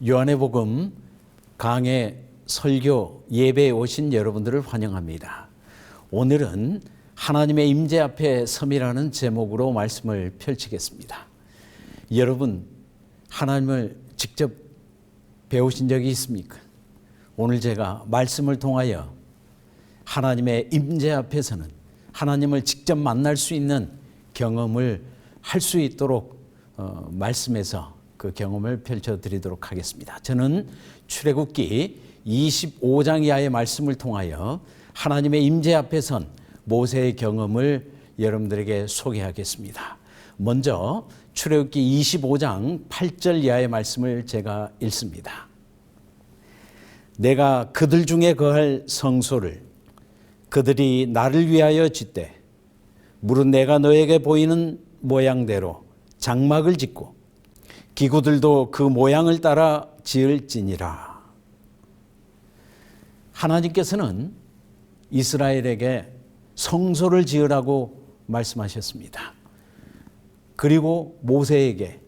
요한의 복음 강해 설교 예배에 오신 여러분들을 환영합니다. 오늘은 하나님의 임재 앞에 섬이라는 제목으로 말씀을 펼치겠습니다. 여러분, 하나님을 직접 배우신 적이 있습니까? 오늘 제가 말씀을 통하여 하나님의 임재 앞에서는 하나님을 직접 만날 수 있는 경험을 할 수 있도록 말씀에서 그 경험을 펼쳐드리도록 하겠습니다. 저는 출애굽기 25장 이하의 말씀을 통하여 하나님의 임재 앞에 선 모세의 경험을 여러분들에게 소개하겠습니다. 먼저 출애굽기 25장 8절 이하의 말씀을 제가 읽습니다. 내가 그들 중에 거할 성소를 그들이 나를 위하여 짓되 무릇 내가 너에게 보이는 모양대로 장막을 짓고 기구들도 그 모양을 따라 지을지니라. 하나님께서는 이스라엘에게 성소를 지으라고 말씀하셨습니다. 그리고 모세에게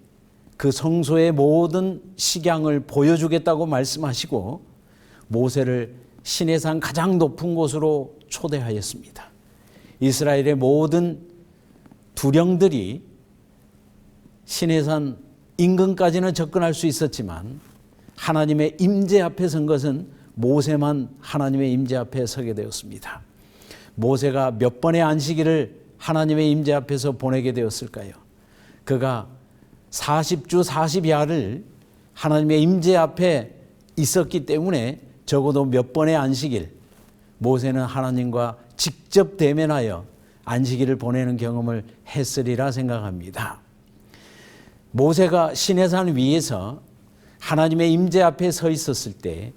그 성소의 모든 식양을 보여주겠다고 말씀하시고 모세를 시내산 가장 높은 곳으로 초대하였습니다. 이스라엘의 모든 두령들이 시내산 인근까지는 접근할 수 있었지만 하나님의 임재 앞에 선 것은 모세만 하나님의 임재 앞에 서게 되었습니다. 모세가 몇 번의 안식일을 하나님의 임재 앞에서 보내게 되었을까요? 그가 40주 40야를 하나님의 임재 앞에 있었기 때문에 적어도 몇 번의 안식일, 모세는 하나님과 직접 대면하여 안식일을 보내는 경험을 했으리라 생각합니다. 모세가 시내산 위에서 하나님의 임재 앞에 서 있었을 때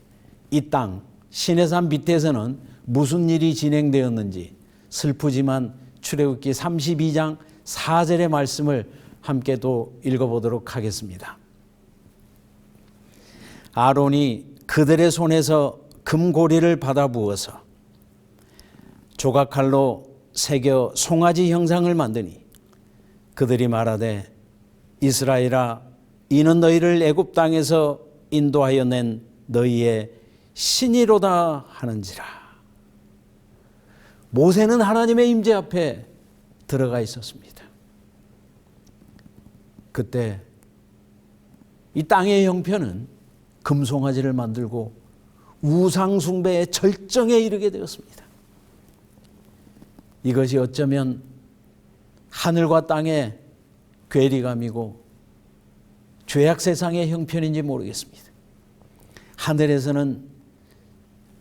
이 땅 시내산 밑에서는 무슨 일이 진행되었는지 슬프지만 출애굽기 32장 4절의 말씀을 함께 또 읽어보도록 하겠습니다. 아론이 그들의 손에서 금고리를 받아 부어서 조각칼로 새겨 송아지 형상을 만드니 그들이 말하되 이스라엘아, 이는 너희를 애굽 땅에서 인도하여 낸 너희의 신이로다 하는지라. 모세는 하나님의 임재 앞에 들어가 있었습니다. 그때 이 땅의 형편은 금송아지를 만들고 우상 숭배의 절정에 이르게 되었습니다. 이것이 어쩌면 하늘과 땅의 괴리감이고 죄악 세상의 형편인지 모르겠습니다. 하늘에서는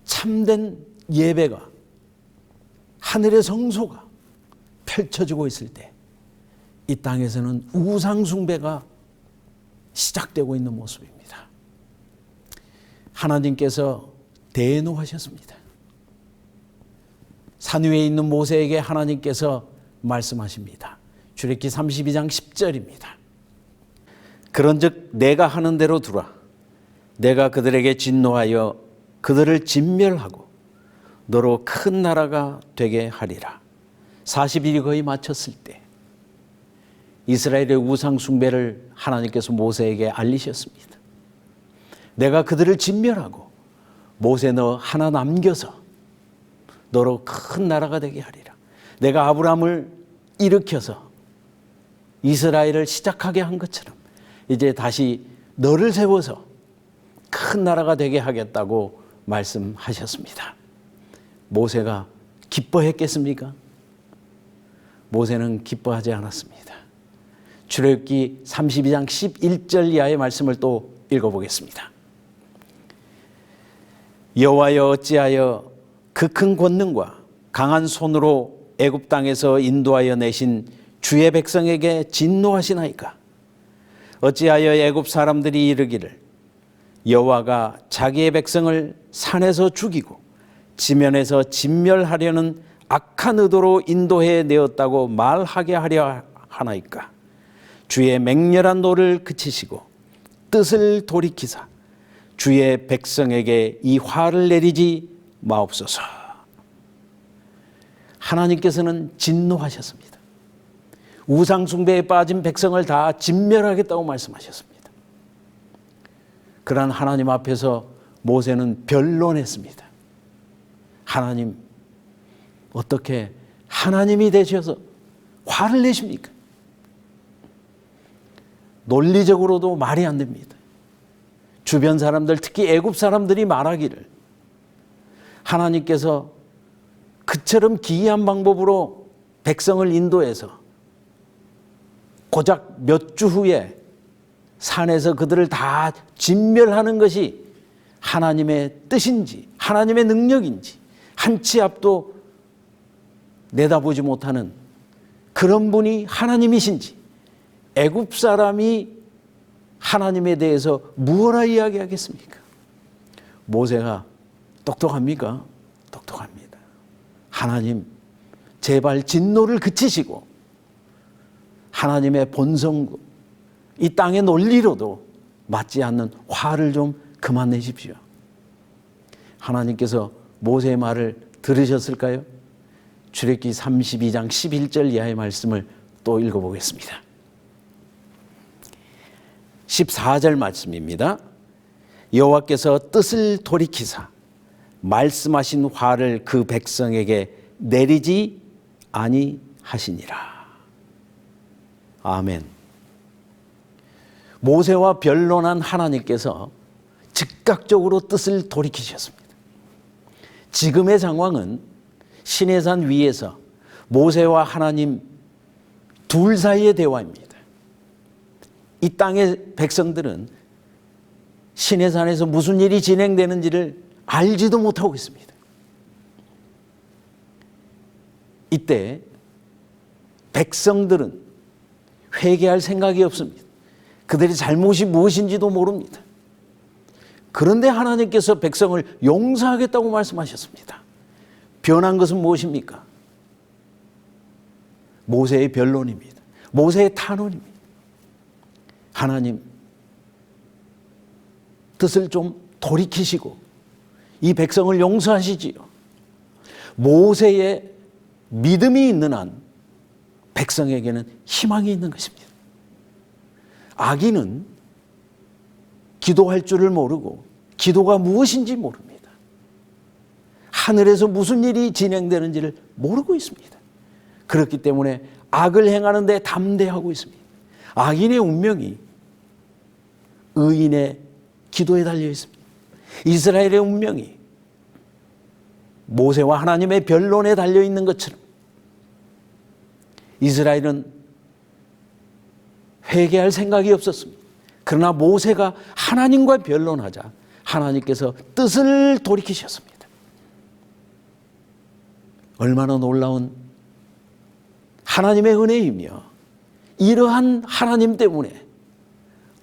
참된 예배가, 하늘의 성소가 펼쳐지고 있을 때 이 땅에서는 우상 숭배가 시작되고 있는 모습입니다. 하나님께서 대노하셨습니다. 산 위에 있는 모세에게 하나님께서 말씀하십니다. 출애굽기 32장 10절입니다. 그런즉 내가 하는 대로 두라. 내가 그들에게 진노하여 그들을 진멸하고 너로 큰 나라가 되게 하리라. 40일이 거의 마쳤을 때 이스라엘의 우상 숭배를 하나님께서 모세에게 알리셨습니다. 내가 그들을 진멸하고 모세 너 하나 남겨서 너로 큰 나라가 되게 하리라. 내가 아브라함을 일으켜서 이스라엘을 시작하게 한 것처럼 이제 다시 너를 세워서 큰 나라가 되게 하겠다고 말씀하셨습니다. 모세가 기뻐했겠습니까? 모세는 기뻐하지 않았습니다. 출애굽기 32장 11절 이하의 말씀을 또 읽어보겠습니다. 여호와여 어찌하여 그 큰 권능과 강한 손으로 애굽 땅에서 인도하여 내신 주의 백성에게 진노하시나이까? 어찌하여 애굽 사람들이 이르기를 여호와가 자기의 백성을 산에서 죽이고 지면에서 진멸하려는 악한 의도로 인도해 내었다고 말하게 하려 하나이까? 주의 맹렬한 노를 그치시고 뜻을 돌이키사 주의 백성에게 이 화를 내리지 마옵소서. 하나님께서는 진노하셨습니다. 우상 숭배에 빠진 백성을 다 진멸하겠다고 말씀하셨습니다. 그러한 하나님 앞에서 모세는 변론했습니다. 하나님, 어떻게 하나님이 되셔서 화를 내십니까? 논리적으로도 말이 안 됩니다. 주변 사람들, 특히 애굽 사람들이 말하기를 하나님께서 그처럼 기이한 방법으로 백성을 인도해서 고작 몇 주 후에 산에서 그들을 다 진멸하는 것이 하나님의 뜻인지 하나님의 능력인지 한 치 앞도 내다보지 못하는 그런 분이 하나님이신지, 애굽 사람이 하나님에 대해서 무엇라 이야기하겠습니까? 모세가 똑똑합니까? 똑똑합니다. 하나님, 제발 진노를 그치시고 하나님의 본성구, 이 땅의 논리로도 맞지 않는 화를 좀 그만 내십시오. 하나님께서 모세의 말을 들으셨을까요? 출애굽기 32장 11절 이하의 말씀을 또 읽어보겠습니다. 14절 말씀입니다. 여호와께서 뜻을 돌이키사 말씀하신 화를 그 백성에게 내리지 아니하시니라. 아멘. 모세와 변론한 하나님께서 즉각적으로 뜻을 돌이키셨습니다. 지금의 상황은 시내산 위에서 모세와 하나님 둘 사이의 대화입니다. 이 땅의 백성들은 시내산에서 무슨 일이 진행되는지를 알지도 못하고 있습니다. 이때 백성들은 회개할 생각이 없습니다. 그들의 잘못이 무엇인지도 모릅니다. 그런데 하나님께서 백성을 용서하겠다고 말씀하셨습니다. 변한 것은 무엇입니까? 모세의 변론입니다. 모세의 탄원입니다. 하나님, 뜻을 좀 돌이키시고 이 백성을 용서하시지요. 모세의 믿음이 있는 한 백성에게는 희망이 있는 것입니다. 악인은 기도할 줄을 모르고 기도가 무엇인지 모릅니다. 하늘에서 무슨 일이 진행되는지를 모르고 있습니다. 그렇기 때문에 악을 행하는 데 담대하고 있습니다. 악인의 운명이 의인의 기도에 달려 있습니다. 이스라엘의 운명이 모세와 하나님의 변론에 달려 있는 것처럼 이스라엘은 회개할 생각이 없었습니다. 그러나 모세가 하나님과 변론하자 하나님께서 뜻을 돌이키셨습니다. 얼마나 놀라운 하나님의 은혜이며 이러한 하나님 때문에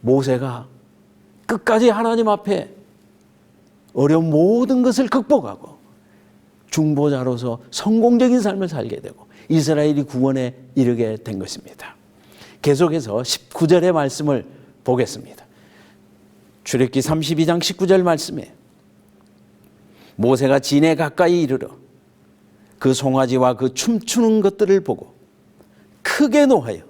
모세가 끝까지 하나님 앞에 어려운 모든 것을 극복하고 중보자로서 성공적인 삶을 살게 되고 이스라엘이 구원에 이르게 된 것입니다. 계속해서 19절의 말씀을 보겠습니다. 출애굽기 32장 19절 말씀에 모세가 진에 가까이 이르러 그 송아지와 그 춤추는 것들을 보고 크게 노하여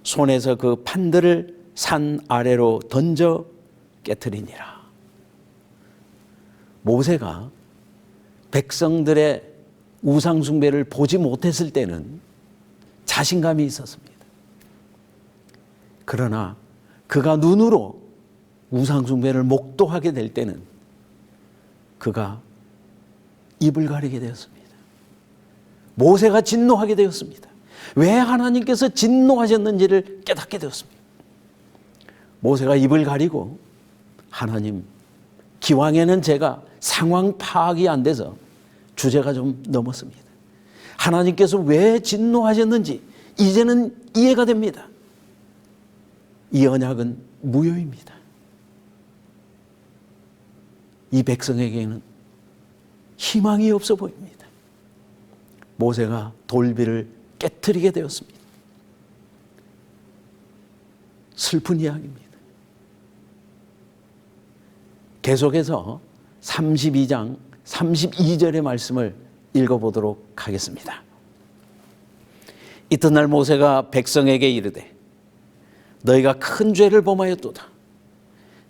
손에서 그 판들을 산 아래로 던져 깨트리니라. 모세가 백성들의 우상 숭배를 보지 못했을 때는 자신감이 있었습니다. 그러나 그가 눈으로 우상 숭배를 목도하게 될 때는 그가 입을 가리게 되었습니다. 모세가 진노하게 되었습니다. 왜 하나님께서 진노하셨는지를 깨닫게 되었습니다. 모세가 입을 가리고 하나님, 기왕에는 제가 상황 파악이 안 돼서 주제가 좀 넘었습니다. 하나님께서 왜 진노하셨는지 이제는 이해가 됩니다. 이 언약은 무효입니다. 이 백성에게는 희망이 없어 보입니다. 모세가 돌비를 깨트리게 되었습니다. 슬픈 이야기입니다. 계속해서 32장 32절의 말씀을 읽어보도록 하겠습니다. 이튿날 모세가 백성에게 이르되 너희가 큰 죄를 범하였도다.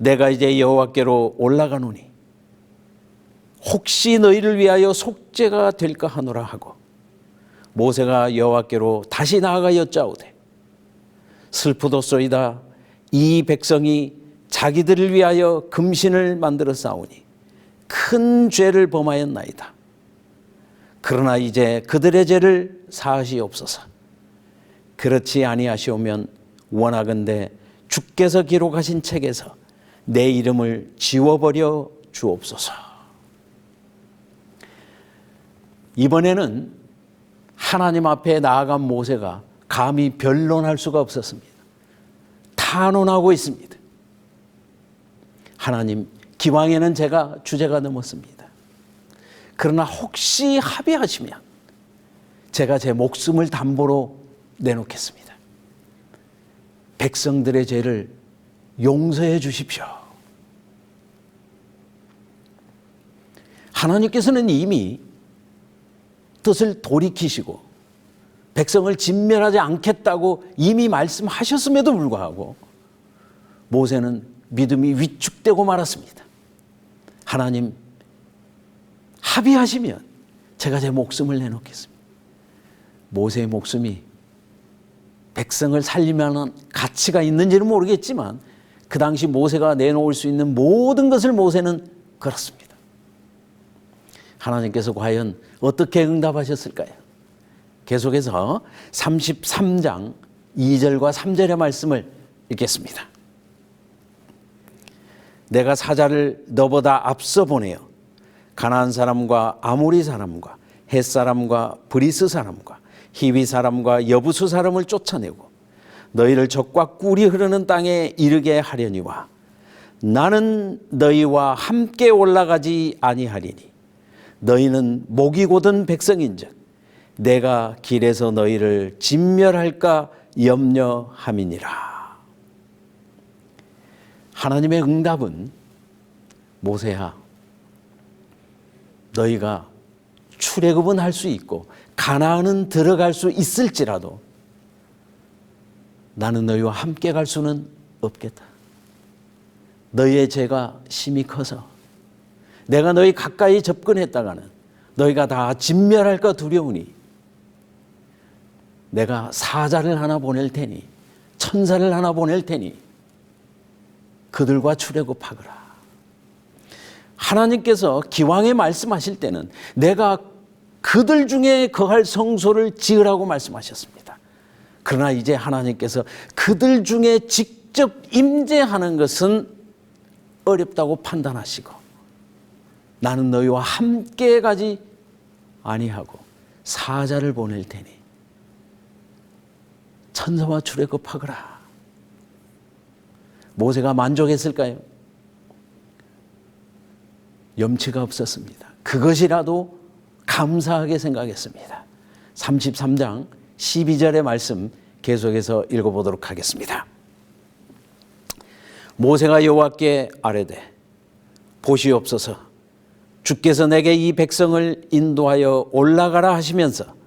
내가 이제 여호와께로 올라가노니 혹시 너희를 위하여 속죄가 될까 하노라 하고 모세가 여호와께로 다시 나아가 여짜오되 슬프도소이다. 이 백성이 자기들을 위하여 금신을 만들어 싸우니 큰 죄를 범하였나이다. 그러나 이제 그들의 죄를 사하시옵소서. 그렇지 아니하시오면 원하건대 주께서 기록하신 책에서 내 이름을 지워버려 주옵소서. 이번에는 하나님 앞에 나아간 모세가 감히 변론할 수가 없었습니다. 탄원하고 있습니다. 하나님, 기왕에는 제가 주제가 넘었습니다. 그러나 혹시 합의하시면 제가 제 목숨을 담보로 내놓겠습니다. 백성들의 죄를 용서해 주십시오. 하나님께서는 이미 뜻을 돌이키시고 백성을 진멸하지 않겠다고 이미 말씀하셨음에도 불구하고 모세는 믿음이 위축되고 말았습니다. 하나님, 합의하시면 제가 제 목숨을 내놓겠습니다. 모세의 목숨이 백성을 살리면 가치가 있는지는 모르겠지만 그 당시 모세가 내놓을 수 있는 모든 것을 모세는 걸었습니다. 하나님께서 과연 어떻게 응답하셨을까요? 계속해서 33장 2절과 3절의 말씀을 읽겠습니다. 내가 사자를 너보다 앞서 보내어 가나안 사람과 아모리 사람과 헷 사람과 브리스 사람과 히위 사람과 여부수 사람을 쫓아내고 너희를 적과 꿀이 흐르는 땅에 이르게 하려니와 나는 너희와 함께 올라가지 아니하리니 너희는 목이 곧은 백성인즉 내가 길에서 너희를 진멸할까 염려함이니라. 하나님의 응답은 모세야, 너희가 출애굽은 할 수 있고 가나안은 들어갈 수 있을지라도 나는 너희와 함께 갈 수는 없겠다. 너희의 죄가 심히 커서 내가 너희 가까이 접근했다가는 너희가 다 진멸할까 두려우니 내가 사자를 하나 보낼 테니 천사를 하나 보낼 테니 그들과 출애굽하거라. 하나님께서 기왕에 말씀하실 때는 내가 그들 중에 거할 성소를 지으라고 말씀하셨습니다. 그러나 이제 하나님께서 그들 중에 직접 임재하는 것은 어렵다고 판단하시고 나는 너희와 함께 가지 아니하고 사자를 보낼 테니 천사와 출애굽하거라. 모세가 만족했을까요? 염치가 없었습니다. 그것이라도 감사하게 생각했습니다. 33장 12절의 말씀 계속해서 읽어보도록 하겠습니다. 모세가 여호와께 아뢰되 보시옵소서 주께서 내게 이 백성을 인도하여 올라가라 하시면서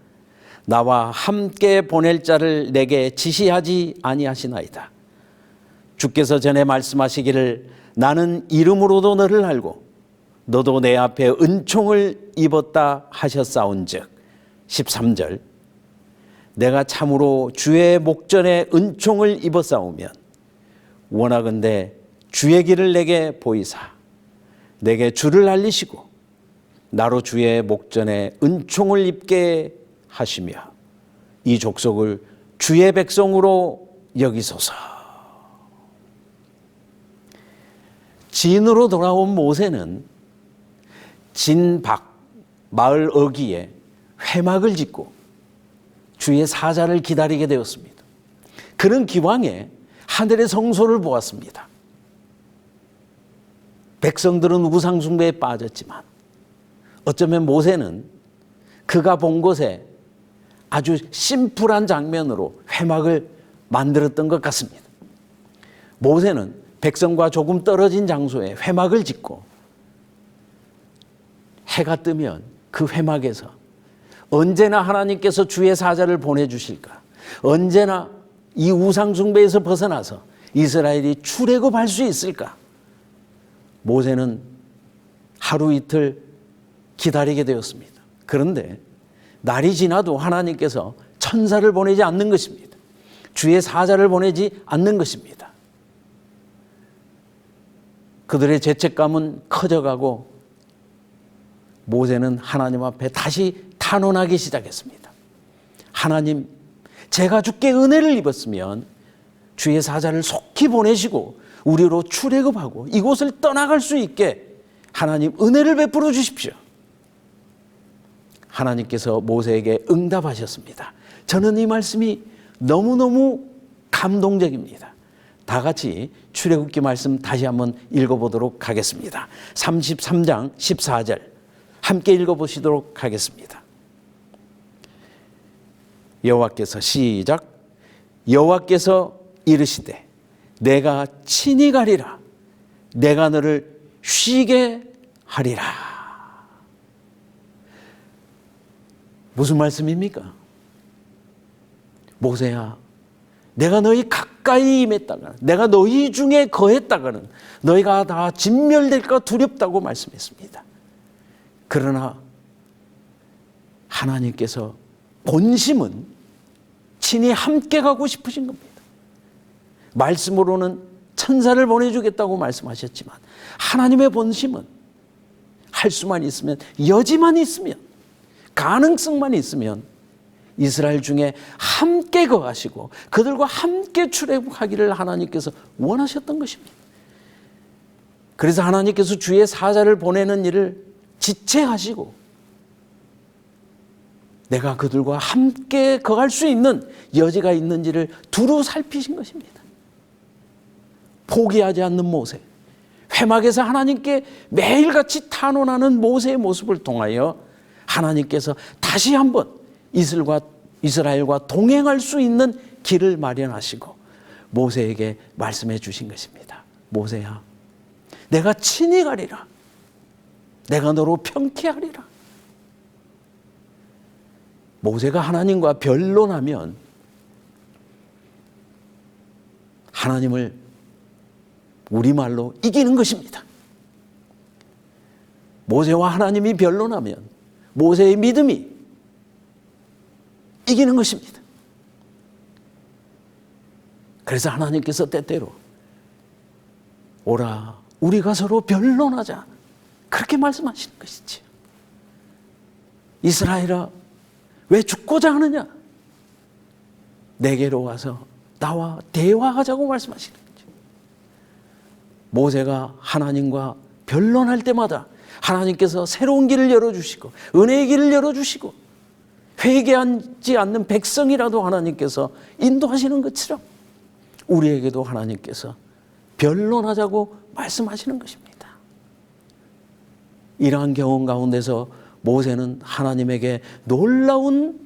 나와 함께 보낼 자를 내게 지시하지 아니하시나이다. 주께서 전에 말씀하시기를 나는 이름으로도 너를 알고 너도 내 앞에 은총을 입었다 하셨사온즉 13절 내가 참으로 주의 목전에 은총을 입었사오면 원하건대 주의 길을 내게 보이사 내게 주를 알리시고 나로 주의 목전에 은총을 입게 하시며 이 족속을 주의 백성으로 여기소서. 진으로 돌아온 모세는 진박 마을 어귀에 회막을 짓고 주의 사자를 기다리게 되었습니다. 그는 기왕에 하늘의 성소를 보았습니다. 백성들은 우상 숭배에 빠졌지만 어쩌면 모세는 그가 본 곳에 아주 심플한 장면으로 회막을 만들었던 것 같습니다. 모세는 백성과 조금 떨어진 장소에 회막을 짓고 해가 뜨면 그 회막에서 언제나 하나님께서 주의 사자를 보내주실까? 언제나 이 우상 숭배에서 벗어나서 이스라엘이 출애굽할 수 있을까? 모세는 하루 이틀 기다리게 되었습니다. 그런데 날이 지나도 하나님께서 천사를 보내지 않는 것입니다. 주의 사자를 보내지 않는 것입니다. 그들의 죄책감은 커져가고 모세는 하나님 앞에 다시 탄원하기 시작했습니다. 하나님, 제가 주께 은혜를 입었으면 주의 사자를 속히 보내시고 우리로 출애굽하고 이곳을 떠나갈 수 있게 하나님 은혜를 베풀어 주십시오. 하나님께서 모세에게 응답하셨습니다. 저는 이 말씀이 너무너무 감동적입니다. 다 같이 출애굽기 말씀 다시 한번 읽어보도록 하겠습니다. 33장 14절 함께 읽어보시도록 하겠습니다. 여호와께서 시작. 여호와께서 이르시되 내가 친히 가리라. 내가 너를 쉬게 하리라. 무슨 말씀입니까? 모세야, 내가 너희 가까이 임했다가는, 내가 너희 중에 거했다가는 너희가 다 진멸될까 두렵다고 말씀했습니다. 그러나 하나님께서 본심은 친히 함께 가고 싶으신 겁니다. 말씀으로는 천사를 보내주겠다고 말씀하셨지만 하나님의 본심은 할 수만 있으면, 여지만 있으면, 가능성만 있으면 이스라엘 중에 함께 거하시고 그들과 함께 출애굽하기를 하나님께서 원하셨던 것입니다. 그래서 하나님께서 주의 사자를 보내는 일을 지체하시고 내가 그들과 함께 거할 수 있는 여지가 있는지를 두루 살피신 것입니다. 포기하지 않는 모세, 회막에서 하나님께 매일같이 탄원하는 모세의 모습을 통하여 하나님께서 다시 한번 이스라엘과 동행할 수 있는 길을 마련하시고 모세에게 말씀해 주신 것입니다. 모세야, 내가 친히 가리라. 내가 너로 평쾌하리라. 모세가 하나님과 변론하면 하나님을 우리말로 이기는 것입니다. 모세와 하나님이 변론하면 모세의 믿음이 이기는 것입니다. 그래서 하나님께서 때때로 오라, 우리가 서로 변론하자, 그렇게 말씀하시는 것이지요. 이스라엘아, 왜 죽고자 하느냐? 내게로 와서 나와 대화하자고 말씀하시는 거죠. 모세가 하나님과 변론할 때마다 하나님께서 새로운 길을 열어주시고 은혜의 길을 열어주시고 회개하지 않는 백성이라도 하나님께서 인도하시는 것처럼 우리에게도 하나님께서 변론하자고 말씀하시는 것입니다. 이러한 경험 가운데서 모세는 하나님에게 놀라운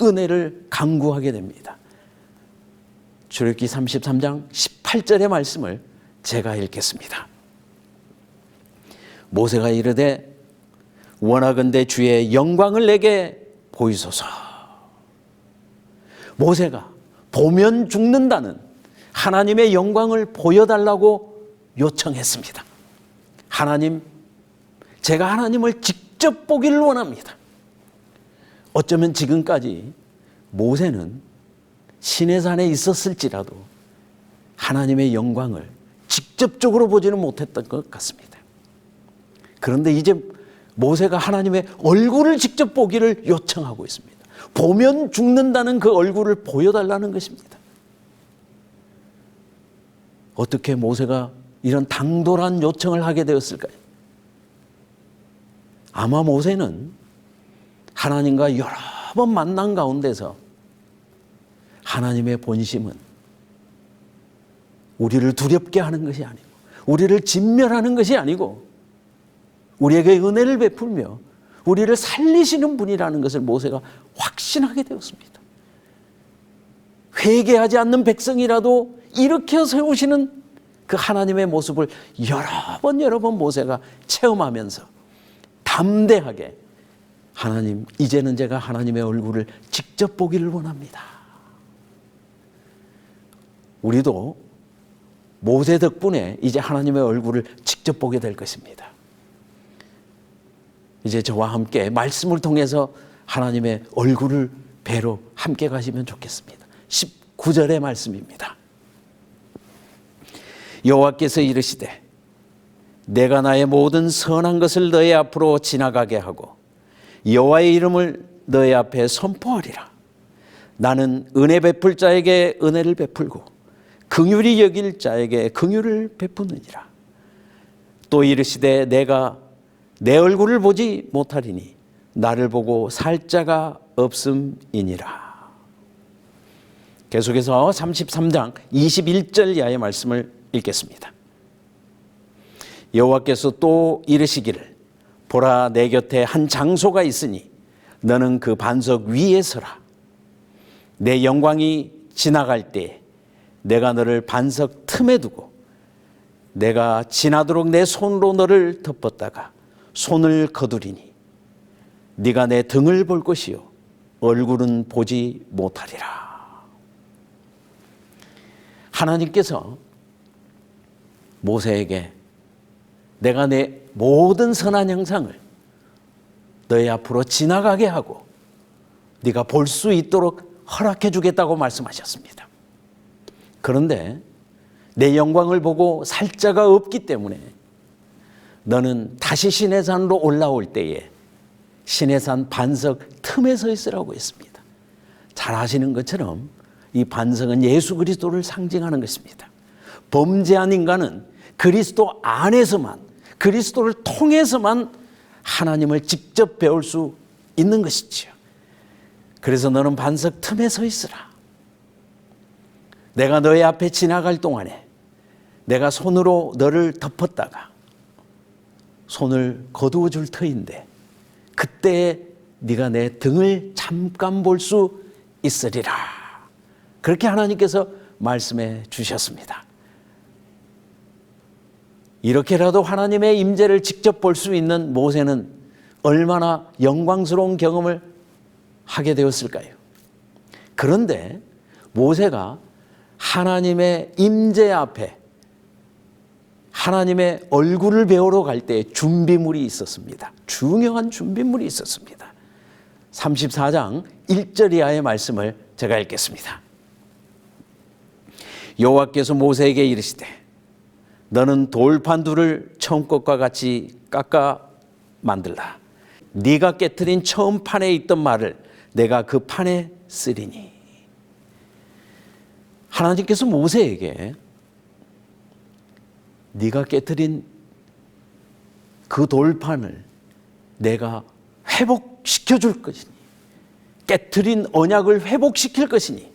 은혜를 간구하게 됩니다. 출애굽기 33장 18절의 말씀을 제가 읽겠습니다. 모세가 이르되 원하건대 주의 영광을 내게 보이소서. 모세가 보면 죽는다는 하나님의 영광을 보여달라고 요청했습니다. 하나님, 제가 하나님을 직접 보기를 원합니다. 어쩌면 지금까지 모세는 시내산에 있었을지라도 하나님의 영광을 직접적으로 보지는 못했던 것 같습니다. 그런데 이제 모세가 하나님의 얼굴을 직접 보기를 요청하고 있습니다. 보면 죽는다는 그 얼굴을 보여달라는 것입니다. 어떻게 모세가 이런 당돌한 요청을 하게 되었을까요? 아마 모세는 하나님과 여러 번 만난 가운데서 하나님의 본심은 우리를 두렵게 하는 것이 아니고 우리를 진멸하는 것이 아니고 우리에게 은혜를 베풀며 우리를 살리시는 분이라는 것을 모세가 확신하게 되었습니다. 회개하지 않는 백성이라도 일으켜 세우시는 그 하나님의 모습을 여러 번 모세가 체험하면서 담대하게 하나님, 이제는 제가 하나님의 얼굴을 직접 보기를 원합니다. 우리도 모세 덕분에 이제 하나님의 얼굴을 직접 보게 될 것입니다. 이제 저와 함께 말씀을 통해서 하나님의 얼굴을 뵈러 함께 가시면 좋겠습니다. 19절의 말씀입니다. 여호와께서 이르시되 내가 나의 모든 선한 것을 너희 앞으로 지나가게 하고 여호와의 이름을 너희 앞에 선포하리라. 나는 은혜 베풀 자에게 은혜를 베풀고 긍휼히 여길 자에게 긍휼을 베푸느니라. 또 이르시되 내가 내 얼굴을 보지 못하리니 나를 보고 살 자가 없음이니라. 계속해서 33장 21절 이하의 말씀을 읽겠습니다. 여호와께서 또 이르시기를 보라 내 곁에 한 장소가 있으니 너는 그 반석 위에 서라. 내 영광이 지나갈 때 내가 너를 반석 틈에 두고 내가 지나도록 내 손으로 너를 덮었다가 손을 거두리니 네가 내 등을 볼 것이요 얼굴은 보지 못하리라. 하나님께서 모세에게 내가 내 모든 선한 형상을 너희 앞으로 지나가게 하고 네가 볼 수 있도록 허락해 주겠다고 말씀하셨습니다. 그런데 내 영광을 보고 살 자가 없기 때문에 너는 다시 시내산으로 올라올 때에 시내산 반석 틈에 서 있으라고 했습니다. 잘 아시는 것처럼 이 반석은 예수 그리스도를 상징하는 것입니다. 범죄한 인간은 그리스도 안에서만, 그리스도를 통해서만 하나님을 직접 배울 수 있는 것이지요. 그래서 너는 반석 틈에 서 있으라. 내가 너의 앞에 지나갈 동안에 내가 손으로 너를 덮었다가 손을 거두어 줄 터인데 그때 네가 내 등을 잠깐 볼 수 있으리라. 그렇게 하나님께서 말씀해 주셨습니다. 이렇게라도 하나님의 임재를 직접 볼 수 있는 모세는 얼마나 영광스러운 경험을 하게 되었을까요? 그런데 모세가 하나님의 임재 앞에 하나님의 얼굴을 배우러 갈 때 준비물이 있었습니다. 중요한 준비물이 있었습니다. 34장 1절 이하의 말씀을 제가 읽겠습니다. 여호와께서 모세에게 이르시되 너는 돌판 둘을 처음 것과 같이 깎아 만들라. 네가 깨트린 처음 판에 있던 말을 내가 그 판에 쓰리니. 하나님께서 모세에게 네가 깨트린 그 돌판을 내가 회복시켜 줄 것이니, 깨트린 언약을 회복시킬 것이니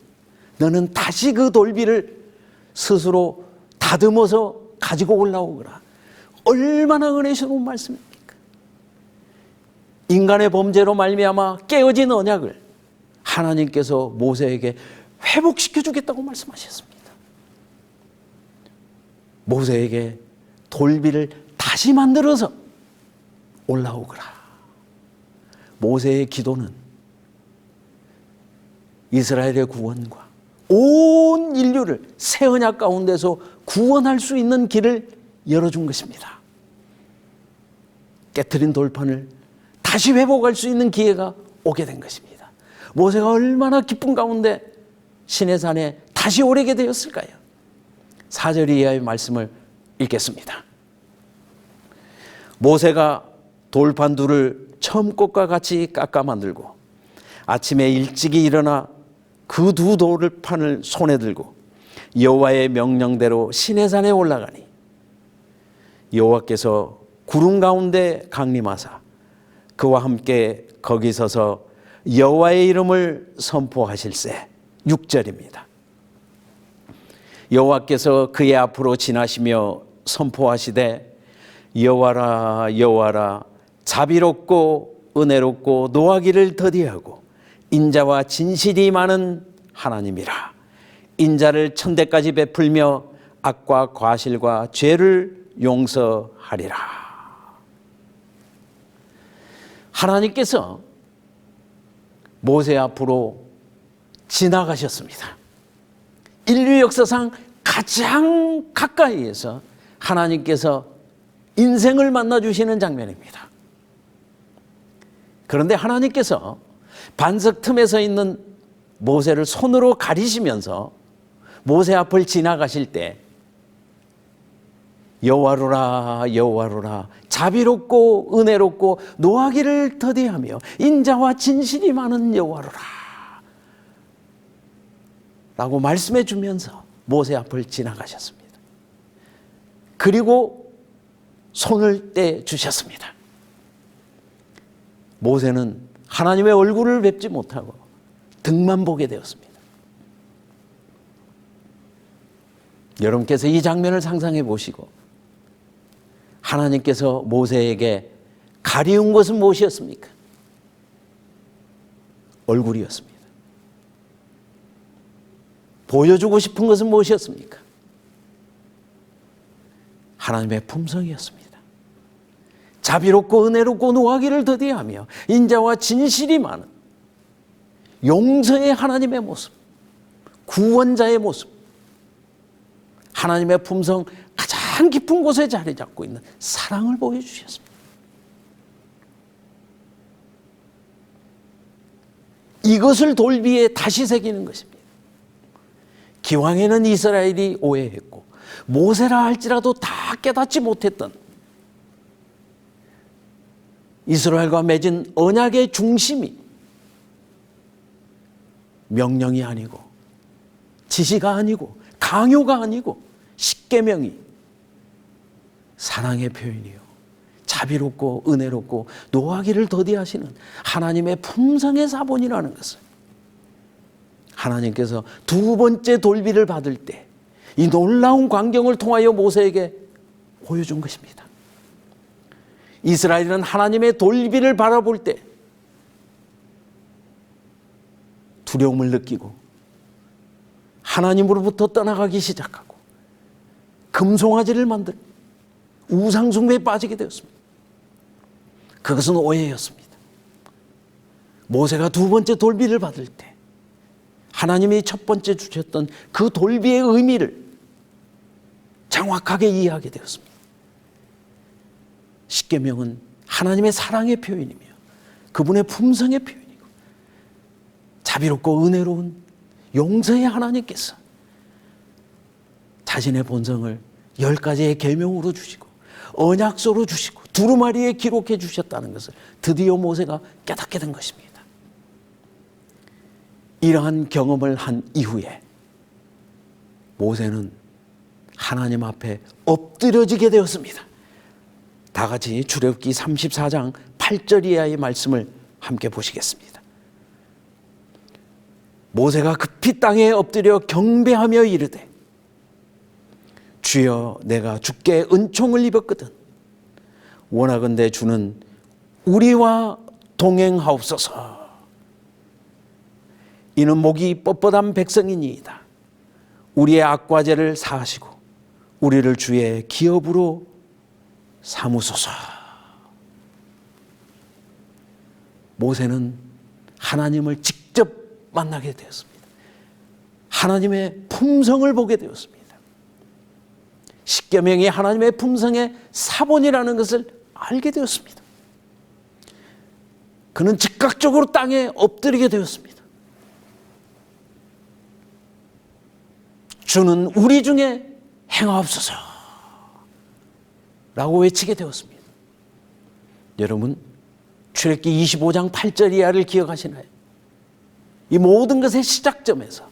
너는 다시 그 돌비를 스스로 다듬어서 가지고 올라오거라. 얼마나 은혜스러운 말씀입니까? 인간의 범죄로 말미암아 깨어진 언약을 하나님께서 모세에게 회복시켜 주겠다고 말씀하셨습니다. 모세에게 돌비를 다시 만들어서 올라오거라. 모세의 기도는 이스라엘의 구원과 온 인류를 새 언약 가운데서 구원할 수 있는 길을 열어준 것입니다. 깨트린 돌판을 다시 회복할 수 있는 기회가 오게 된 것입니다. 모세가 얼마나 기쁜 가운데 시내산에 다시 오르게 되었을까요? 4절 이하의 말씀을 읽겠습니다. 모세가 돌판 둘을 처음 것과 같이 깎아 만들고 아침에 일찍이 일어나 그 두 돌판을 손에 들고 여호와의 명령대로 시내산에 올라가니 여호와께서 구름 가운데 강림하사 그와 함께 거기 서서 여호와의 이름을 선포하실세. 6절입니다. 여호와께서 그의 앞으로 지나시며 선포하시되 여호와라 여호와라 자비롭고 은혜롭고 노하기를 더디하고 인자와 진실이 많은 하나님이라. 인자를 천대까지 베풀며 악과 과실과 죄를 용서하리라. 하나님께서 모세 앞으로 지나가셨습니다. 인류 역사상 가장 가까이에서 하나님께서 인생을 만나주시는 장면입니다. 그런데 하나님께서 반석 틈에 서 있는 모세를 손으로 가리시면서 모세 앞을 지나가실 때 여호와로라 여호와로라 자비롭고 은혜롭고 노하기를 더디하며 인자와 진실이 많은 여호와로라 라고 말씀해 주면서 모세 앞을 지나가셨습니다. 그리고 손을 떼 주셨습니다. 모세는 하나님의 얼굴을 뵙지 못하고 등만 보게 되었습니다. 여러분께서 이 장면을 상상해 보시고 하나님께서 모세에게 가리운 것은 무엇이었습니까? 얼굴이었습니다. 보여주고 싶은 것은 무엇이었습니까? 하나님의 품성이었습니다. 자비롭고 은혜롭고 노하기를 더디하며 인자와 진실이 많은 용서의 하나님의 모습, 구원자의 모습, 하나님의 품성 가장 깊은 곳에 자리 잡고 있는 사랑을 보여주셨습니다. 이것을 돌비에 다시 새기는 것입니다. 기왕에는 이스라엘이 오해했고 모세라 할지라도 다 깨닫지 못했던 이스라엘과 맺은 언약의 중심이 명령이 아니고 지시가 아니고 강요가 아니고 십계명이 사랑의 표현이요 자비롭고 은혜롭고 노하기를 더디하시는 하나님의 품성의 사본이라는 것을 하나님께서 두 번째 돌비를 받을 때 이 놀라운 광경을 통하여 모세에게 보여준 것입니다. 이스라엘은 하나님의 돌비를 바라볼 때 두려움을 느끼고 하나님으로부터 떠나가기 시작하고 금송아지를 만들 우상숭배에 빠지게 되었습니다. 그것은 오해였습니다. 모세가 두 번째 돌비를 받을 때 하나님이 첫 번째 주셨던 그 돌비의 의미를 정확하게 이해하게 되었습니다. 십계명은 하나님의 사랑의 표현이며 그분의 품성의 표현이고 자비롭고 은혜로운 용서의 하나님께서 자신의 본성을 10가지의 계명으로 주시고 언약서로 주시고 두루마리에 기록해 주셨다는 것을 드디어 모세가 깨닫게 된 것입니다. 이러한 경험을 한 이후에 모세는 하나님 앞에 엎드려지게 되었습니다. 다 같이 출애굽기 34장 8절 이하의 말씀을 함께 보시겠습니다. 모세가 급히 땅에 엎드려 경배하며 이르되 주여 내가 주께 은총을 입었거든 원하건대 주는 우리와 동행하옵소서. 이는 목이 뻣뻣한 백성이니이다. 우리의 악과죄를 사하시고 우리를 주의 기업으로 삼으소서. 모세는 하나님을 직접 만나게 되었습니다. 하나님의 품성을 보게 되었습니다. 십계명이 하나님의 품성의 사본이라는 것을 알게 되었습니다. 그는 즉각적으로 땅에 엎드리게 되었습니다. 주는 우리 중에 행하옵소서 라고 외치게 되었습니다. 여러분 출애굽기 25장 8절 이하를 기억하시나요? 이 모든 것의 시작점에서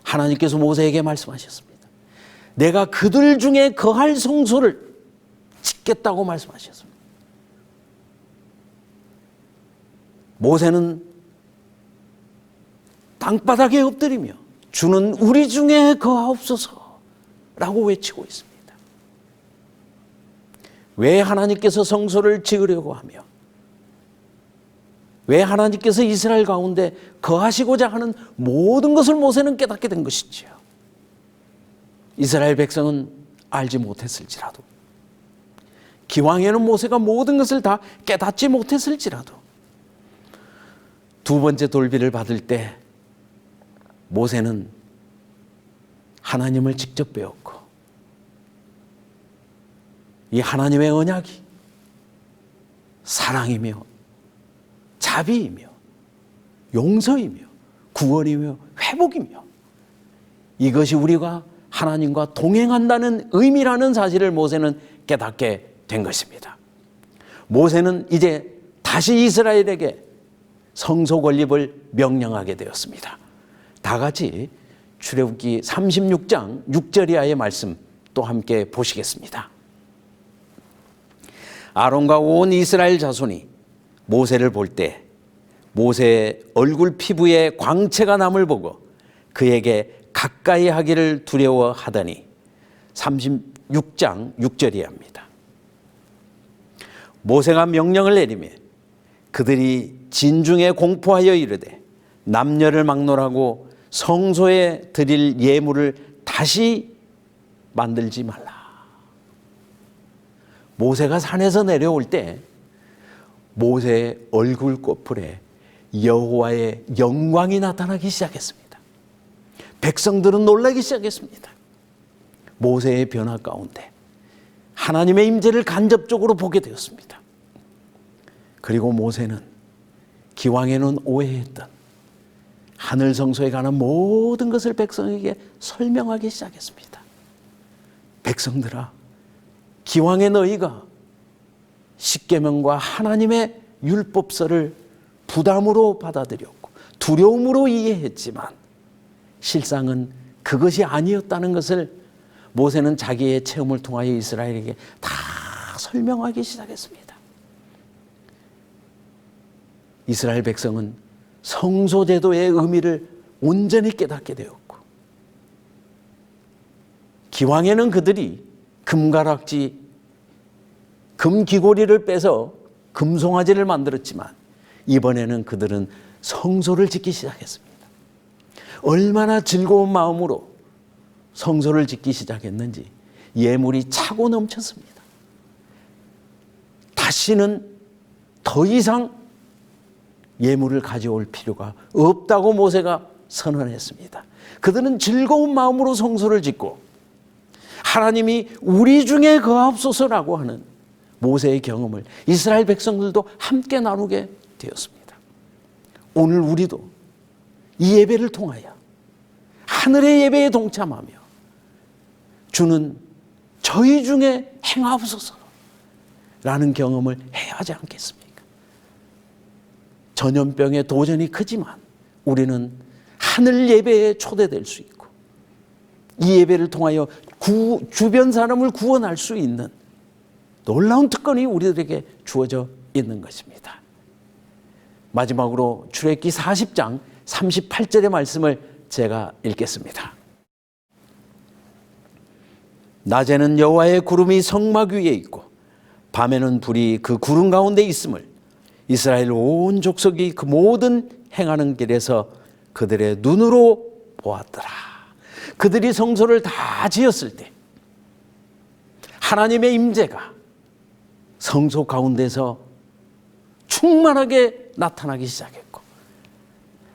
하나님께서 모세에게 말씀하셨습니다. 내가 그들 중에 거할 성소를 짓겠다고 말씀하셨습니다. 모세는 땅바닥에 엎드리며 주는 우리 중에 거하옵소서 라고 외치고 있습니다. 왜 하나님께서 성소를 지으려고 하며 왜 하나님께서 이스라엘 가운데 거하시고자 하는 모든 것을 모세는 깨닫게 된 것이지요. 이스라엘 백성은 알지 못했을지라도 기왕에는 모세가 모든 것을 다 깨닫지 못했을지라도 두 번째 돌비를 받을 때 모세는 하나님을 직접 배웠고 이 하나님의 언약이 사랑이며 자비이며 용서이며 구원이며 회복이며 이것이 우리가 하나님과 동행한다는 의미라는 사실을 모세는 깨닫게 된 것입니다. 모세는 이제 다시 이스라엘에게 성소 건립을 명령하게 되었습니다. 다 같이 출애굽기 36장 6절 이하의 말씀 또 함께 보시겠습니다. 아론과 온 이스라엘 자손이 모세를 볼 때 모세의 얼굴 피부에 광채가 남을 보고 그에게 가까이 하기를 두려워하더니 36장 6절이 합니다. 모세가 명령을 내리며 그들이 진중에 공포하여 이르되 남녀를 막론하고 성소에 드릴 예물을 다시 만들지 말라. 모세가 산에서 내려올 때 모세의 얼굴 꼬풀에 여호와의 영광이 나타나기 시작했습니다. 백성들은 놀라기 시작했습니다. 모세의 변화 가운데 하나님의 임재를 간접적으로 보게 되었습니다. 그리고 모세는 기왕에는 오해했던 하늘 성소에 관한 모든 것을 백성에게 설명하기 시작했습니다. 백성들아, 기왕에 너희가 십계명과 하나님의 율법서를 부담으로 받아들였고 두려움으로 이해했지만 실상은 그것이 아니었다는 것을 모세는 자기의 체험을 통하여 이스라엘에게 다 설명하기 시작했습니다. 이스라엘 백성은 성소제도의 의미를 온전히 깨닫게 되었고 기왕에는 그들이 금가락지, 금귀고리를 빼서 금송아지를 만들었지만 이번에는 그들은 성소를 짓기 시작했습니다. 얼마나 즐거운 마음으로 성소를 짓기 시작했는지 예물이 차고 넘쳤습니다. 다시는 더 이상 예물을 가져올 필요가 없다고 모세가 선언했습니다. 그들은 즐거운 마음으로 성소를 짓고 하나님이 우리 중에 거하옵소서라고 하는 모세의 경험을 이스라엘 백성들도 함께 나누게 되었습니다. 오늘 우리도 이 예배를 통하여 하늘의 예배에 동참하며 주는 저희 중에 행하옵소서라는 경험을 해야 하지 않겠습니까? 전염병의 도전이 크지만 우리는 하늘 예배에 초대될 수 있고 이 예배를 통하여 주변 사람을 구원할 수 있는 놀라운 특권이 우리들에게 주어져 있는 것입니다. 마지막으로 출애굽기 40장 38절의 말씀을 제가 읽겠습니다. 낮에는 여호와의 구름이 성막 위에 있고 밤에는 불이 그 구름 가운데 있음을 이스라엘 온 족속이 그 모든 행하는 길에서 그들의 눈으로 보았더라. 그들이 성소를 다 지었을 때 하나님의 임재가 성소 가운데서 충만하게 나타나기 시작했고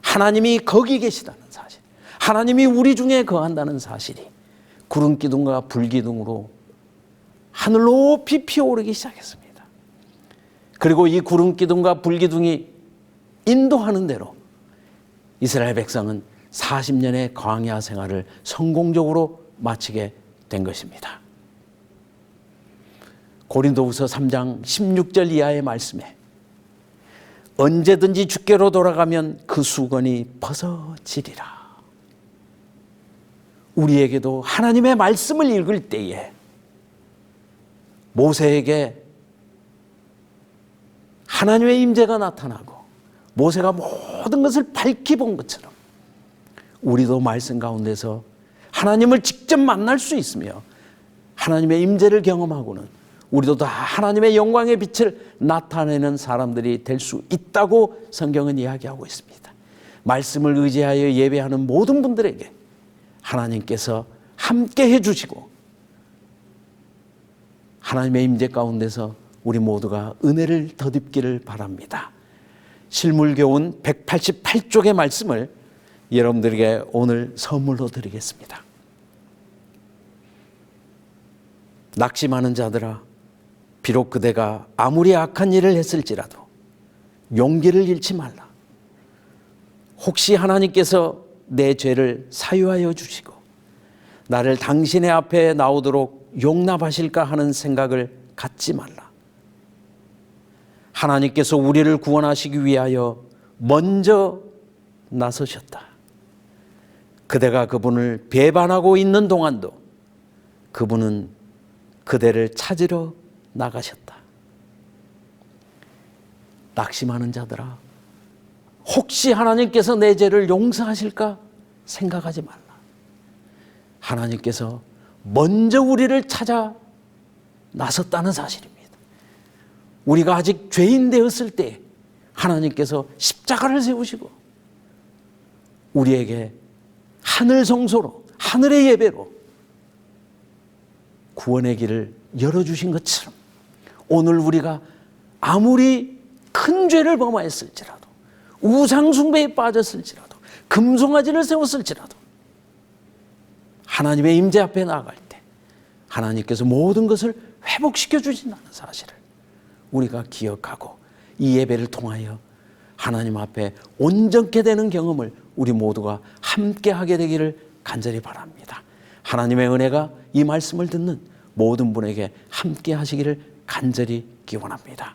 하나님이 거기 계시다는 사실, 하나님이 우리 중에 거한다는 사실이 구름기둥과 불기둥으로 하늘 높이 피어오르기 시작했습니다. 그리고 이 구름기둥과 불기둥이 인도하는 대로 이스라엘 백성은 40년의 광야 생활을 성공적으로 마치게 된 것입니다. 고린도후서 3장 16절 이하의 말씀에 언제든지 주께로 돌아가면 그 수건이 벗어지리라. 우리에게도 하나님의 말씀을 읽을 때에 모세에게 하나님의 임재가 나타나고 모세가 모든 것을 밝히 본 것처럼 우리도 말씀 가운데서 하나님을 직접 만날 수 있으며 하나님의 임재를 경험하고는 우리도 다 하나님의 영광의 빛을 나타내는 사람들이 될 수 있다고 성경은 이야기하고 있습니다. 말씀을 의지하여 예배하는 모든 분들에게 하나님께서 함께 해주시고 하나님의 임재 가운데서 우리 모두가 은혜를 덧입기를 바랍니다. 실물교훈 188쪽의 말씀을 여러분들에게 오늘 선물로 드리겠습니다. 낙심하는 자들아, 비록 그대가 아무리 악한 일을 했을지라도 용기를 잃지 말라. 혹시 하나님께서 내 죄를 사유하여 주시고 나를 당신의 앞에 나오도록 용납하실까 하는 생각을 갖지 말라. 하나님께서 우리를 구원하시기 위하여 먼저 나서셨다. 그대가 그분을 배반하고 있는 동안도 그분은 그대를 찾으러 나가셨다. 낙심하는 자들아, 혹시 하나님께서 내 죄를 용서하실까 생각하지 말라. 하나님께서 먼저 우리를 찾아 나섰다는 사실입니다. 우리가 아직 죄인 되었을 때 하나님께서 십자가를 세우시고 우리에게 하늘 성소로, 하늘의 예배로 구원의 길을 열어주신 것처럼 오늘 우리가 아무리 큰 죄를 범하였을지라도, 우상 숭배에 빠졌을지라도, 금송아지를 세웠을지라도 하나님의 임재 앞에 나아갈 때 하나님께서 모든 것을 회복시켜 주신다는 사실을 우리가 기억하고 이 예배를 통하여 하나님 앞에 온전케 되는 경험을 우리 모두가 함께 하게 되기를 간절히 바랍니다. 하나님의 은혜가 이 말씀을 듣는 모든 분에게 함께 하시기를 간절히 기원합니다.